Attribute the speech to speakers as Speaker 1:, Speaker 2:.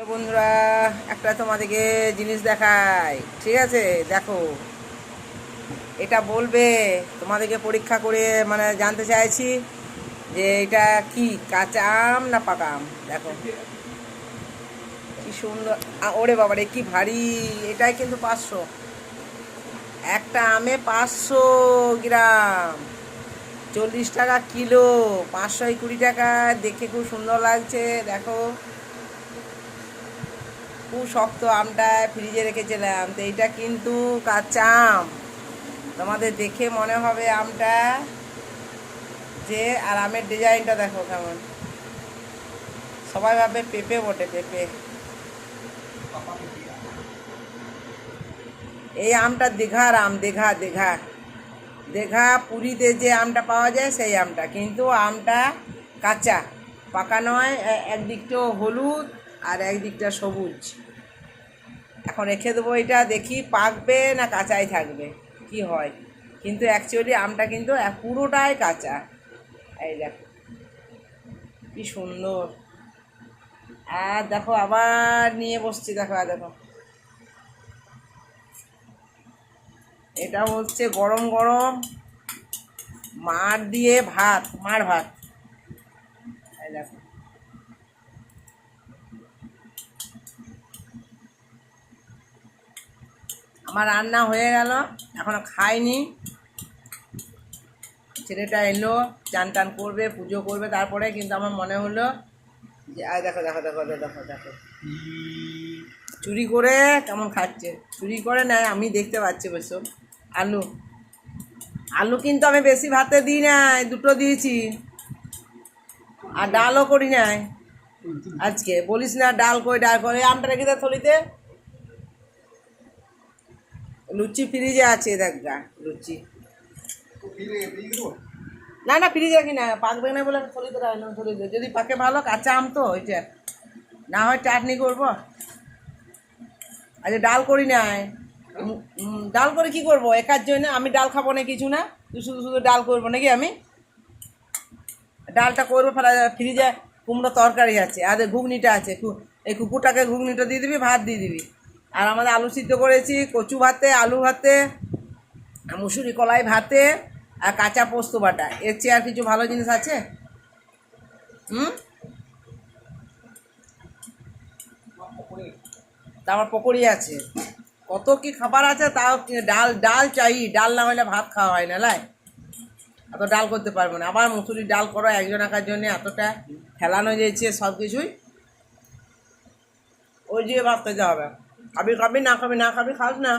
Speaker 1: বন্ধুরা, একটা তোমাদেরকে জিনিস দেখাই, ঠিক আছে? দেখো, এটা বলবে, তোমাদেরকে পরীক্ষা করে মানে জানতে চাইছি যে এটা কি কাঁচা আম না পাকা আম। দেখো কি সুন্দর, ওরে বাবারে কি ভারী! এটাই কিন্তু 500, একটা আমে 500 গ্রাম, 40 টাকা কিলো, 520 টাকা। দেখে খুব সুন্দর লাগছে। দেখো খুব শক্ত আমটা, ফ্রিজে রেখেছিলাম, তো এইটা কিন্তু কাঁচা আম। তোমাদের দেখে মনে হবে আমটা যে, আর আমের ডিজাইনটা দেখো কেমন, সবাই ভাবে পেঁপে বটে, পেঁপে। এই আমটা দীঘার আম, দীঘা দীঘা দীঘা পুরীতে যে আমটা পাওয়া যায় সেই আমটা, কিন্তু আমটা কাঁচা, পাকা নয়। একদিকটা হলুদ আর একদিকটা সবুজ। এখন রেখে দেবো, এটা দেখি পাকবে না কাঁচাই থাকবে, কি হয়। কিন্তু অ্যাকচুয়ালি আমটা কিন্তু পুরোটাই কাঁচা। এই দেখো কি সুন্দর। আর দেখো আবার নিয়ে বসছি, দেখো আর দেখো, এটা হচ্ছে গরম গরম মাড় দিয়ে ভাত, মাড় ভাত। এই দেখো আমার রান্না হয়ে গেল, এখনো খাইনি। ছেলেটা এলো, চান টান করবে, পুজো করবে, তারপরে কিন্তু আমার মনে হলো যে দেখো দেখো দেখো দেখো দেখো চুরি করে কেমন খাচ্ছে, চুরি করে নেয়, আমি দেখতে পাচ্ছি বসো। আলু, আলু কিন্তু আমি বেশি ভাতে দিই নাই, দুটো দিয়েছি, আর ডালও করি নাই আজকে। বলিস না ডাল কই, ডাল করে আমটা রেখে দে থলিতে। লুচি ফ্রিজে আছে, দেখ গা লুচি। না না, ফ্রিজে রাখি না, পাকবে না বলে থলিতে রাখলাম, থলিতে যদি পাকে ভালো। কাঁচা আম তো ওইটা, না হয় চাটনি করবো। আচ্ছা ডাল করি নাই, ডাল করে কি করবো একার জন্য? আমি ডাল খাবো না কিছু না, তুই শুধু শুধু ডাল করবো নাকি? আমি ডালটা করবো, ফেলা ফ্রিজে কুমড়ো তরকারি আছে, আর ঘুগনিটা আছে, এই কুকুরটাকে ঘুগনিটা দিয়ে দিবি, ভাত দিয়ে দিবি। আর আমাদের আলু সিদ্ধ করেছি, কচু ভাতে, আলু ভাতে, মুসুরি কলাই ভাতে, আর কাঁচা পোস্ত বাটা। এর চেয়ে আর কিছু ভালো জিনিস আছে? হুম, তারপর পকোড়ি আছে, কত কি খাবার আছে। তাও ডাল, ডাল চাই, ডাল না হলে ভাত খাওয়া হয় না লাই। এত ডাল করতে পারবো না, আবার মুসুরির ডাল করো একজন একার জন্য, এতটা ফেলানো যাচ্ছে সব কিছুই। ওই যে ভাবতে হবে, খাবি খাবি, না খাবি না খাবি, খাস না।